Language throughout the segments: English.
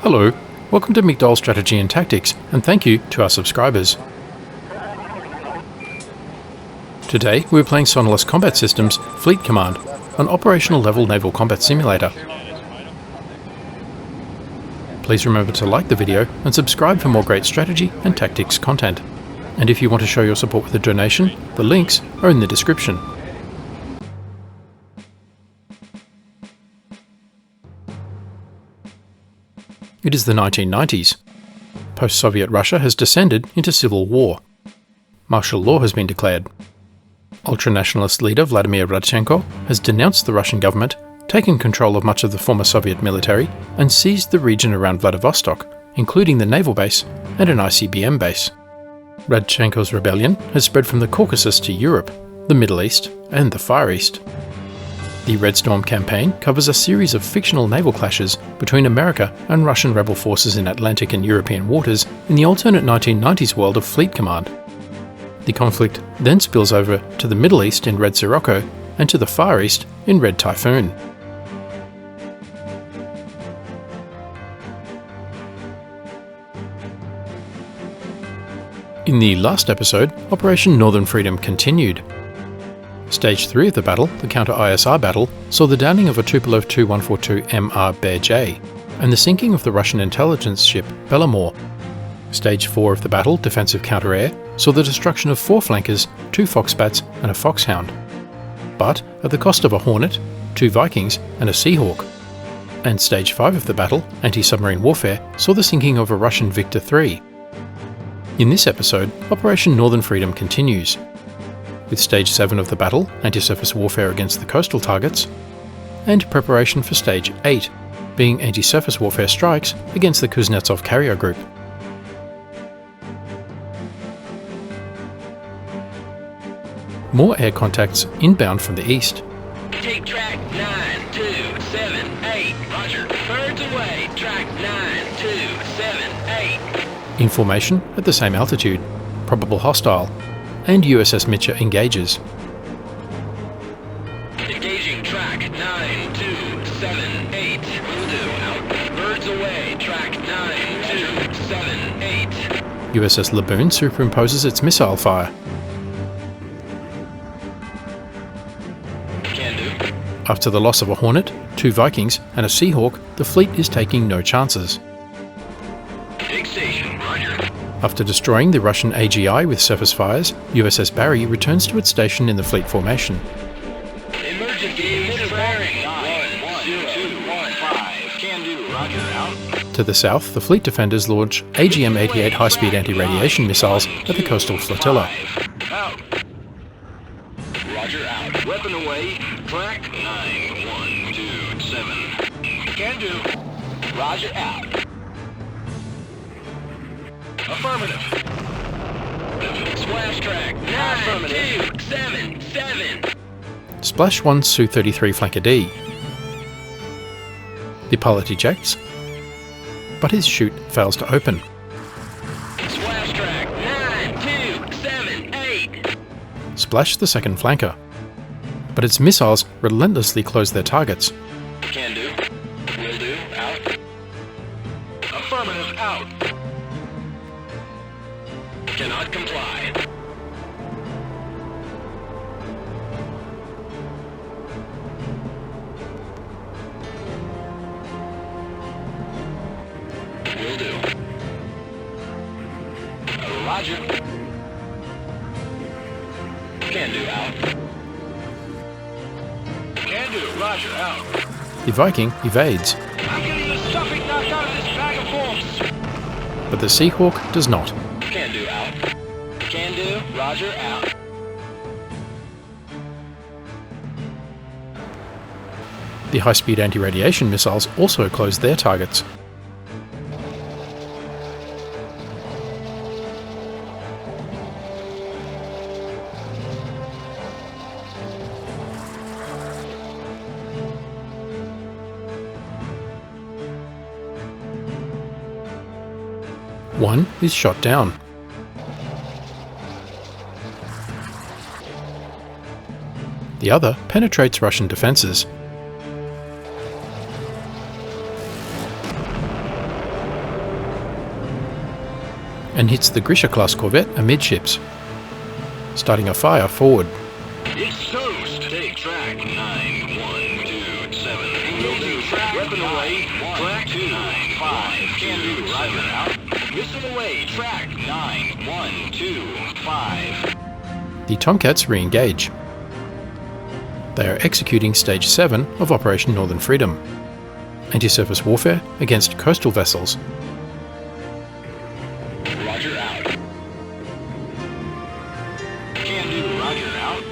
Hello, welcome to McDowell Strategy and Tactics, and thank you to our subscribers. Today we're playing Sonalyst Combat Systems Fleet Command, an operational level naval combat simulator. Please remember to like the video and subscribe for more great strategy and tactics content. And if you want to show your support with a donation, the links are in the description. It is the 1990s. Post-Soviet Russia has descended into civil war. Martial law has been declared. Ultranationalist leader Vladimir Radchenko has denounced the Russian government, taken control of much of the former Soviet military, and seized the region around Vladivostok, including the naval base and an ICBM base. Radchenko's rebellion has spread from the Caucasus to Europe, the Middle East, and the Far East. The Red Storm campaign covers a series of fictional naval clashes between America and Russian rebel forces in Atlantic and European waters in the alternate 1990s world of Fleet Command. The conflict then spills over to the Middle East in Red Sirocco and to the Far East in Red Typhoon. In the last episode, Operation Northern Freedom continued. Stage 3 of the battle, the counter-ISR battle, saw the downing of a Tupolev Tu-142MR Bear J, and the sinking of the Russian intelligence ship Belomor. Stage 4 of the battle, defensive counter-air, saw the destruction of 4 flankers, 2 Foxbats and a Foxhound. But at the cost of a Hornet, 2 Vikings and a Seahawk. And Stage 5 of the battle, anti-submarine warfare, saw the sinking of a Russian Victor 3. In this episode, Operation Northern Freedom continues, with Stage 7 of the battle, anti-surface warfare against the coastal targets, and preparation for Stage 8, being anti-surface warfare strikes against the Kuznetsov carrier group. More air contacts inbound from the east. Take track 9278, roger. Birds away, track 9278. In formation at the same altitude, probable hostile, and USS Mitchell engages. Engaging track 9278. Will do, out. Birds away, track 9278. USS Laboon superimposes its missile fire. Can do. After the loss of a Hornet, 2 Vikings, and a Seahawk, the fleet is taking no chances. Dig station, roger. After destroying the Russian AGI with surface fires, USS Barry returns to its station in the fleet formation. Emergency emitter bearing 10215. Can do, roger, out. To the south, the fleet defenders launch AGM-88 high-speed anti-radiation missiles at the coastal flotilla. Out. Roger, out. Weapon away, track 9127. Can do. Roger, out. Affirmative. Splash track 9277. Splash 1 Su-33 Flanker D. The pilot ejects, but his chute fails to open. Splash track 9278. Splash the second flanker, but its missiles relentlessly close their targets. Can do. Will do. Out. Affirmative. Out. Cannot comply. Will do. Roger. Can do, out. Can do, roger, out. The Viking evades, I'm getting the stuffing knocked out of this bag of forms. but the Seahawk does not. Can do, out. Can do, roger, out. The high-speed anti-radiation missiles also close their targets. One is shot down. The other penetrates Russian defences. and hits the Grisha-class corvette amidships, starting a fire forward. It's toast. Take track 9127. Engaging track. Weapon away. Track 295. Can do. Roger out. Missile away. Track 9125. The Tomcats re-engage. They are executing Stage 7 of Operation Northern Freedom, anti-surface warfare against coastal vessels. Roger out. Can do. Roger out.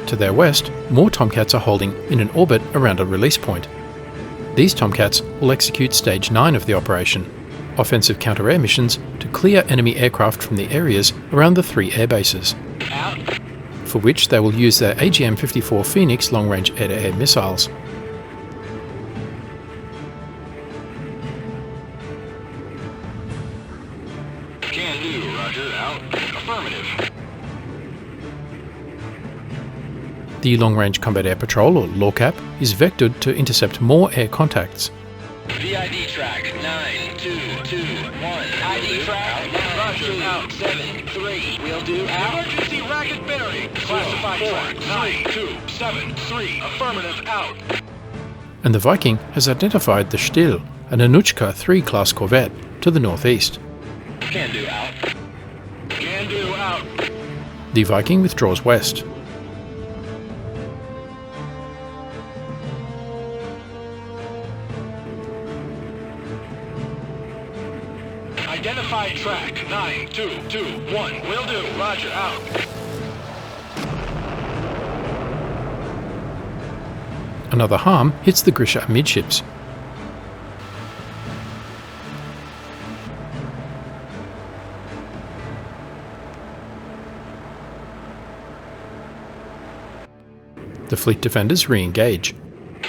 To their west, more Tomcats are holding in an orbit around a release point. These Tomcats will execute Stage 9 of the operation, offensive counter-air missions to clear enemy aircraft from the areas around the 3 air bases, Out. for which they will use their AGM-54 Phoenix long-range air-to-air missiles. Can do. Roger out. Affirmative. The Long-Range Combat Air Patrol, or LORCAP, is vectored to intercept more air contacts. VID track 9221. ID track 9273. We'll do out. Emergency racket bearing. Classified track 9273. Affirmative out. And the Viking has identified the Still, an Anuchka 3 class corvette, to the northeast. Can do out. Can do out. The Viking withdraws west. Identified track 9221. Will do. Roger out. Another harm hits the Grisha amidships. The fleet defenders re-engage.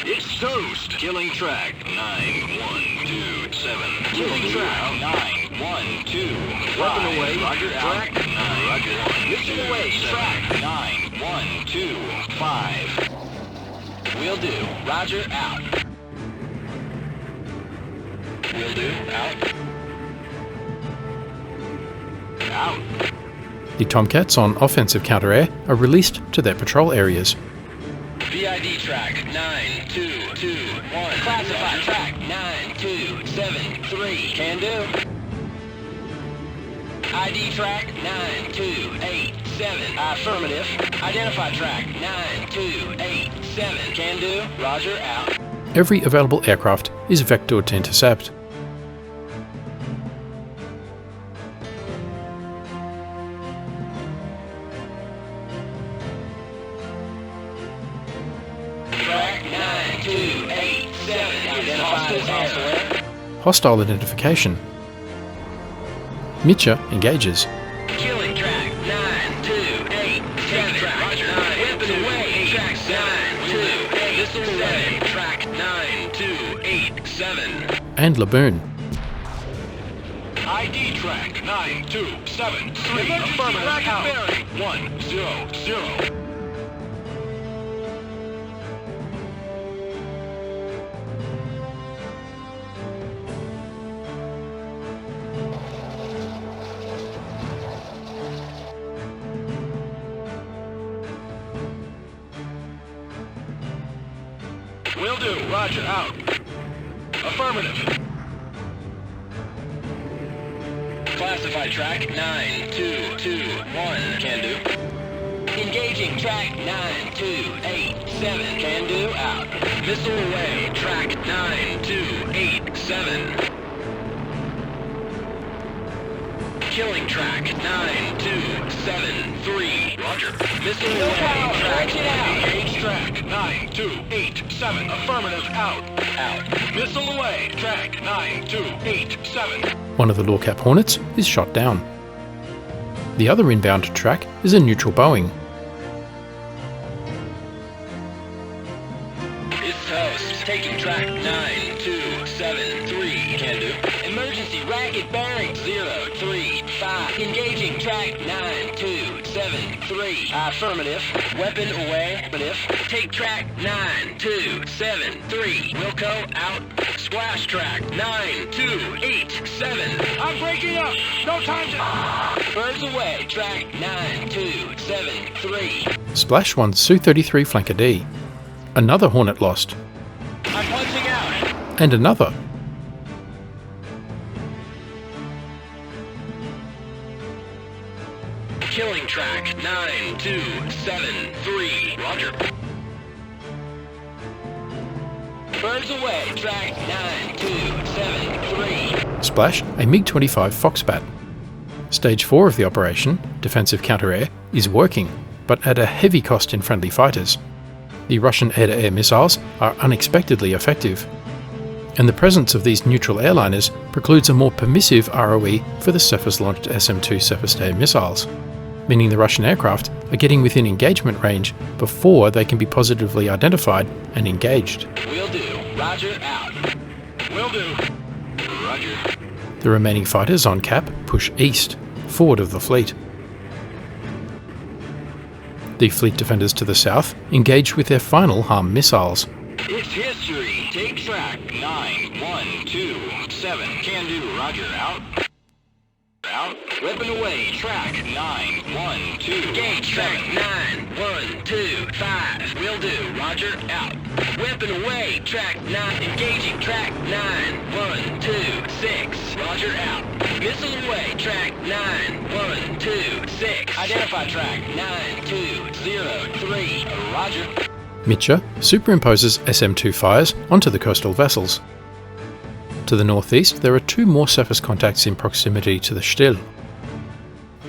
It's toast. Killing track 9127. Killing track 912. Weapon away. Roger track 9. Mission away. Track 9125. Will do. Roger out. Will do. Out. Out. The Tomcats on offensive counter-air are released to their patrol areas. VID track 9221. Classified track 9273. Can do. ID track 9287. Affirmative. Identify track 9287. Can do. Roger out. Every available aircraft is vectored to intercept. Track 9287. Identified as hostile. Hostile identification. Mitcha engages. Killing track 9287. Roger. Weapon away. Track 9287. Track 9287. And Laboon. ID track 9273. Affirmative out. 100. Will do. Roger out. Affirmative. Classified track 9221. Can do. Engaging track 9287. Can do. Out. Missile away. Track 9287. Killing track 9273. Roger. Missile away. Track engage track 9287. Affirmative out. Out. Missile away. Track 9287. One of the LORCAP Hornets is shot down. The other inbound track is a neutral Boeing. It's toast. Taking track 9273. Can do. Emergency racket bearing 035. Engaging track 9273. Affirmative. Weapon away. Affirmative. Take track 9273. Wilco out. Splash track 9287. I'm breaking up. No time to. Birds away. Track 9273. Splash 1 Su-33 Flanker D. Another Hornet lost. I'm punching out. And another. Killing track 9273. Roger. Birds away. Track 9273. Splash a MiG-25 Foxbat. Stage 4 of the operation, defensive counter-air, is working, but at a heavy cost in friendly fighters. The Russian air-to-air missiles are unexpectedly effective, and the presence of these neutral airliners precludes a more permissive ROE for the surface-launched SM-2 surface-to-air missiles, meaning the Russian aircraft are getting within engagement range before they can be positively identified and engaged. Will do. Roger, out. Will do. Roger. The remaining fighters on cap push east, forward of the fleet. The fleet defenders to the south engage with their final HARM missiles. It's history. Take track 9127. Can do. Roger, out. Out. Weapon away. Track 912. Engage track 9125. Will do. Roger, out. Weapon away. Track 9. Engaging track 9126. Roger, out. Missile away. Track 9126. Identify track 9203. Roger. Mitcher superimposes SM-2 fires onto the coastal vessels. To the northeast, there are two more surface contacts in proximity to the Still.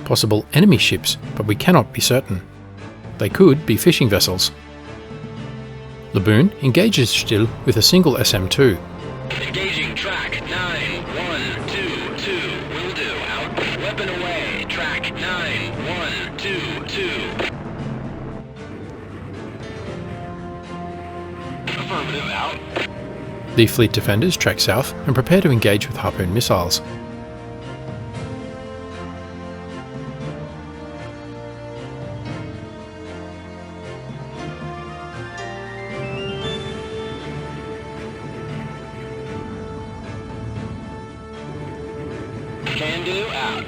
Possible enemy ships, but we cannot be certain. They could be fishing vessels. Laboon engages Still with a single SM-2. Engaging track 9122. Will do. Out. Weapon away. Track 9122. Affirmative, out. The fleet defenders track south and prepare to engage with Harpoon missiles. Can do, out.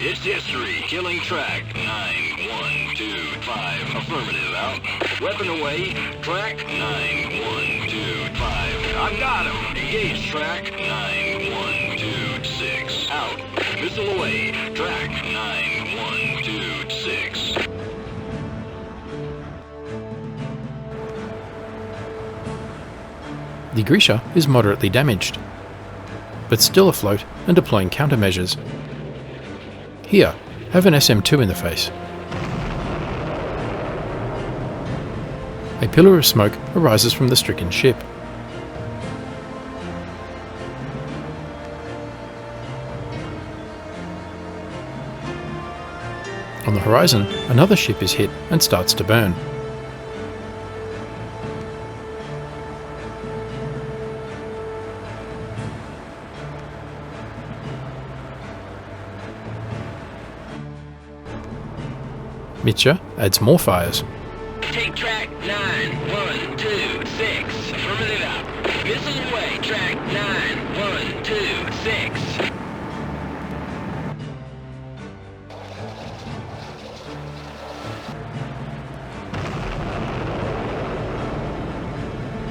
It's history. Killing track 9125. Affirmative, out. Weapon away. Track 9125. I've got him. Engage track 9126. Out. Missile away. Track 9126. The Grisha is moderately damaged, but still afloat and deploying countermeasures. Here, have an SM-2 in the face. A pillar of smoke arises from the stricken ship. On the horizon, another ship is hit and starts to burn. Mitcher adds more fires. Take track 9126. Affirmative, out. Missile away. Track 9126.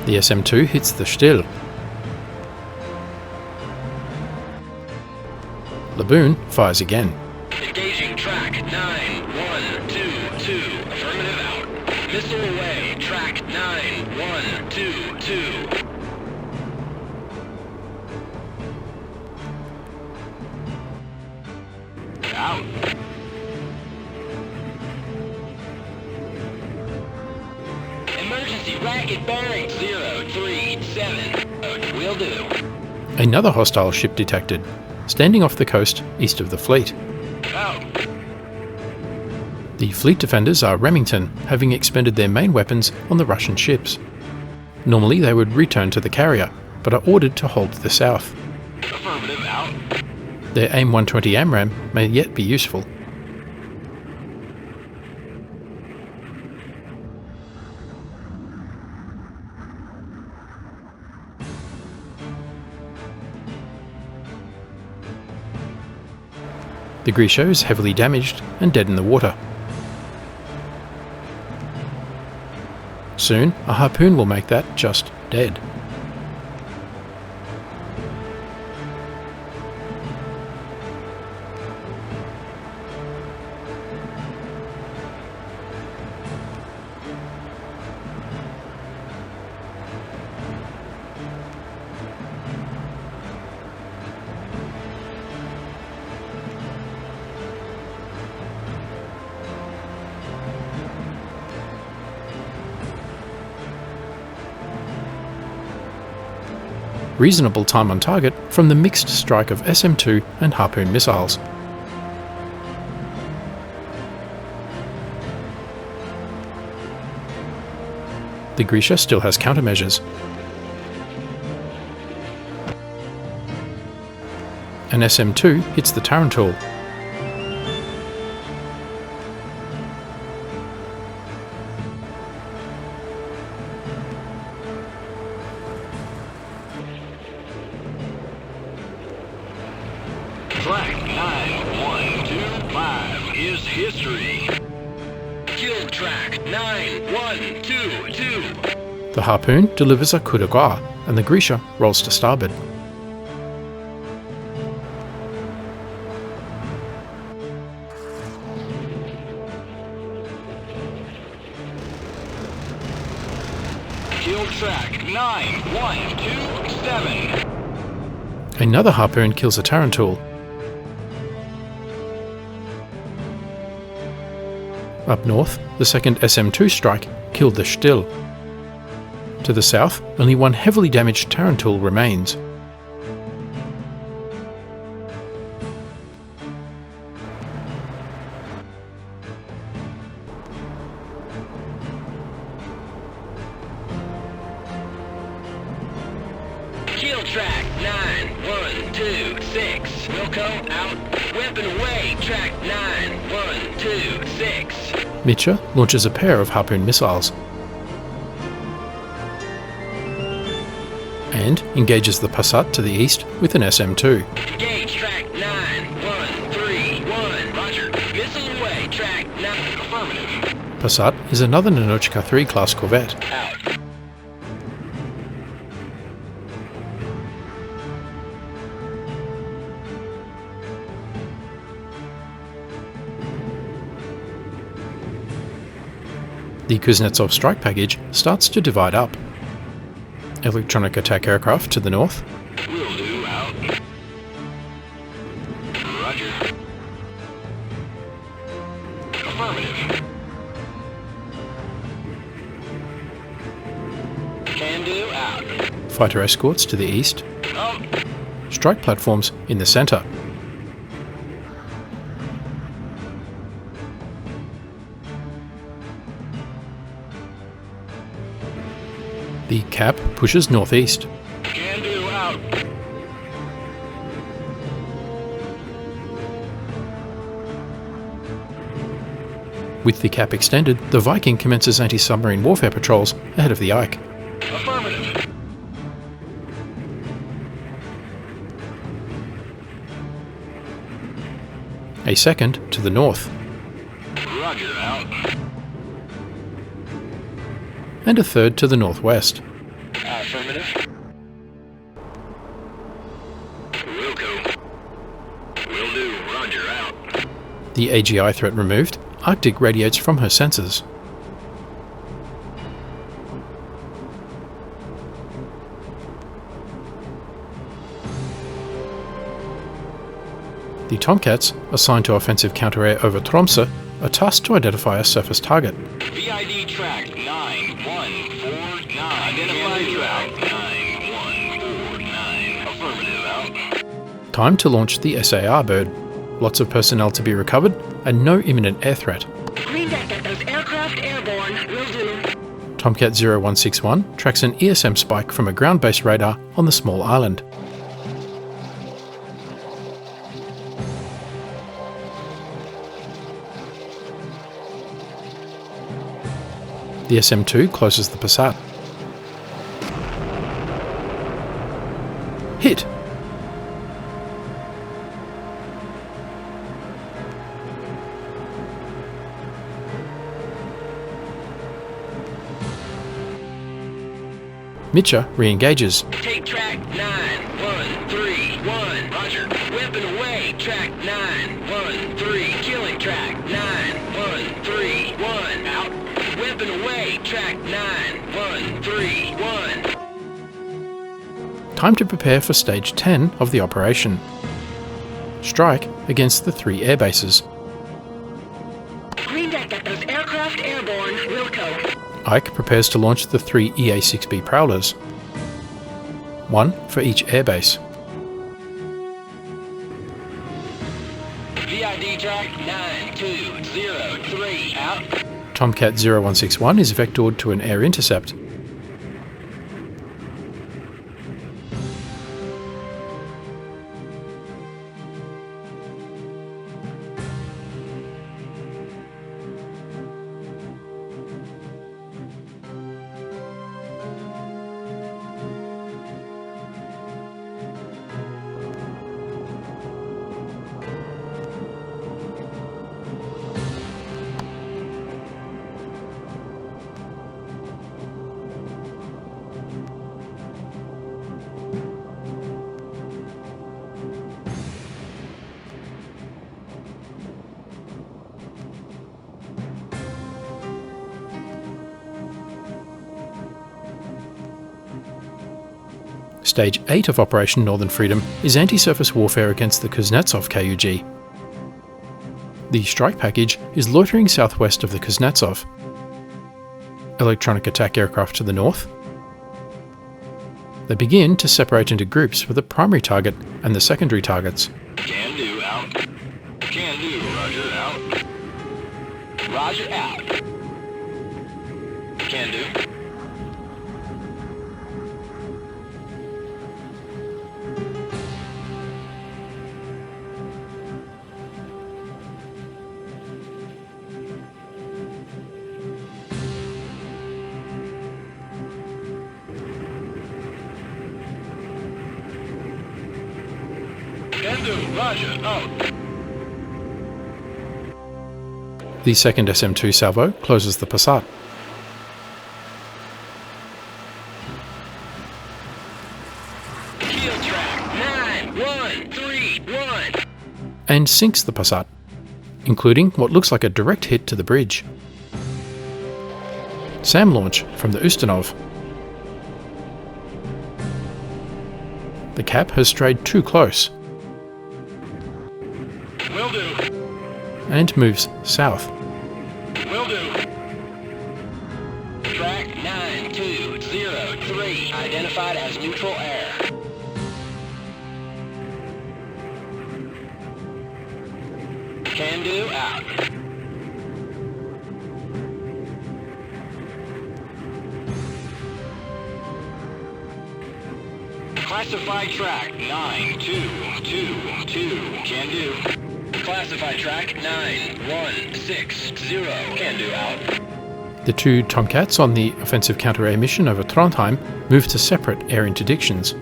The SM-2 hits the Still. Laboon fires again. Engaging track 9122. Affirmative, out. Missile away. Track 9122. Out. Emergency racket bearing 037. Will do. Another hostile ship detected. standing off the coast east of the fleet. Out. The fleet defenders are Remington, having expended their main weapons on the Russian ships. Normally they would return to the carrier, but are ordered to hold to the south. Affirmative. Out. Their AIM-120 AMRAAM may yet be useful. The Grisha is heavily damaged and dead in the water. Soon, a harpoon will make that just dead. Reasonable time on target from the mixed strike of SM-2 and Harpoon missiles. The Grisha still has countermeasures. An SM-2 hits the Tarantul. Track 9125 is history. Kill track 9122. The Harpoon delivers a coup de grace, and the Grisha rolls to starboard. Kill track 9127. Another Harpoon kills a Tarantul. Up north, the second SM-2 strike killed the Still. To the south, only one heavily damaged Tarantul remains. Kill track 9126. Wilco out. Weapon away. Track 9126. Mitcher launches a pair of Harpoon missiles and engages the Passat to the east with an SM-2. Engage track 9131. Roger. Missile away. Track 9. Affirmative. Passat is another Nanochka 3 class corvette. Out. The Kuznetsov strike package starts to divide up. Electronic attack aircraft to the north, Will do. Out. Roger. Affirmative. Can do. Out. fighter escorts to the east, Out. strike platforms in the centre. The cap pushes northeast. Can do. Out. With the cap extended, the Viking commences anti-submarine warfare patrols ahead of the Ike. Affirmative. A second to the north, Roger. Out. and a third to the northwest. Affirmative. Wilco. Will do. Roger. Out. The AGI threat removed, Arctic radiates from her sensors. The Tomcats, assigned to offensive counter-air over Tromsø, are tasked to identify a surface target. VID track 9149. Identify track 9149. Affirmative. Out. Time to launch the SAR bird. Lots of personnel to be recovered and no imminent air threat. Green deck, get those aircraft airborne. Will do. Tomcat 0161 tracks an ESM spike from a ground-based radar on the small island. The SM-2 closes the Passat. Hit! Mitcha re-engages. Take track 9131. Roger. Weapon away. Track 913. Killing track 9131. Out. Weapon away. Track 9131. Time to prepare for stage 10 of the operation. Strike against the 3 air bases. Green deck, get those aircraft airborne. Wilco. Ike prepares to launch the 3 EA-6B Prowlers. 1 for each airbase. VID track 9203. Out. Tomcat 0161 is vectored to an air intercept. Stage 8 of Operation Northern Freedom is anti-surface warfare against the Kuznetsov KUG. The strike package is loitering southwest of the Kuznetsov. Electronic attack aircraft to the north. They begin to separate into groups with the primary target and the secondary targets. Can do. Out. Can do. Roger. Out. Roger. Out. Can do. Can do. Roger. Out. The second SM-2 salvo closes the Passat. Kill track 9131. And sinks the Passat, including what looks like a direct hit to the bridge. SAM launch from the Ustanov. The cap has strayed too close Will do. and moves south. Will do. Track 9203 identified as neutral air. Can do. Out. Classified track 9222. Can do. Classified track 9160. Can do. Out. The 2 Tomcats on the offensive counter-air mission over Trondheim move to separate air interdictions.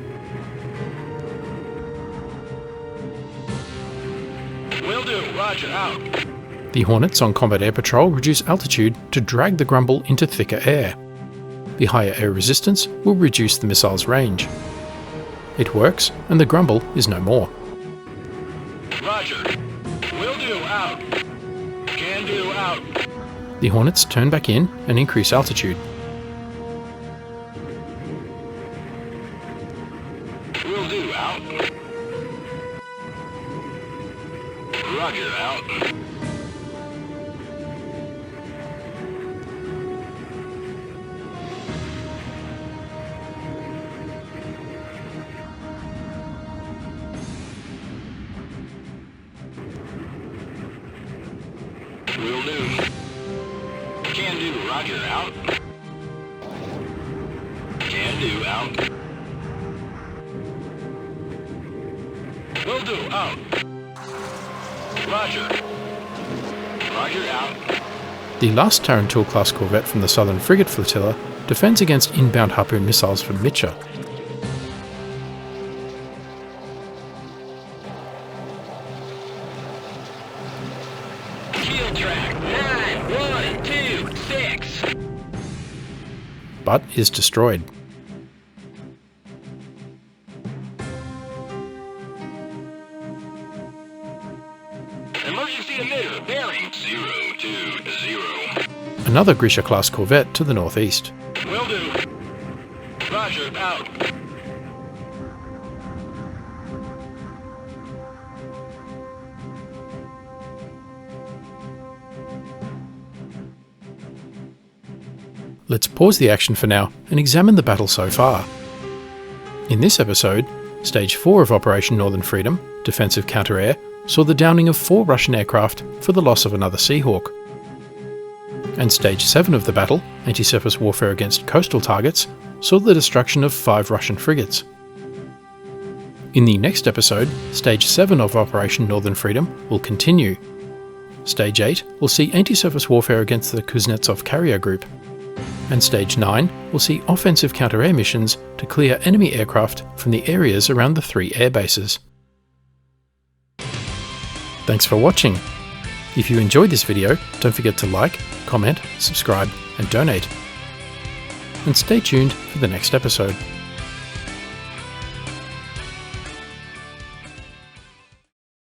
Will do. Roger. Out. The Hornets on combat air patrol reduce altitude to drag the Grumble into thicker air. The higher air resistance will reduce the missile's range. It works, and the Grumble is no more. Roger. Will do. Out. Can do. Out. The Hornets turn back in and increase altitude. Will do. Out. Roger. Out. Will do. Can do, roger, out. Can do, out. Will do, out. Roger. Roger, out. The last Tarrantul-class corvette from the Southern Frigate Flotilla defends against inbound Harpoon missiles from Mitchell. Shield track 9126. But is destroyed. Emergency emitter bearing 020. Another Grisha-class corvette to the northeast. Will do. Roger, out. Let's pause the action for now and examine the battle so far. In this episode, Stage 4 of Operation Northern Freedom, Defensive Counter-Air, saw the downing of 4 Russian aircraft for the loss of another Seahawk. And Stage 7 of the battle, Anti-Surface Warfare against Coastal Targets, saw the destruction of 5 Russian frigates. In the next episode, Stage 7 of Operation Northern Freedom will continue. Stage 8 will see Anti-Surface Warfare against the Kuznetsov Carrier Group. And Stage 9 will see offensive counter-air missions to clear enemy aircraft from the areas around the 3 air bases. Thanks for watching. If you enjoyed this video, don't forget to like, comment, subscribe, and donate. And stay tuned for the next episode.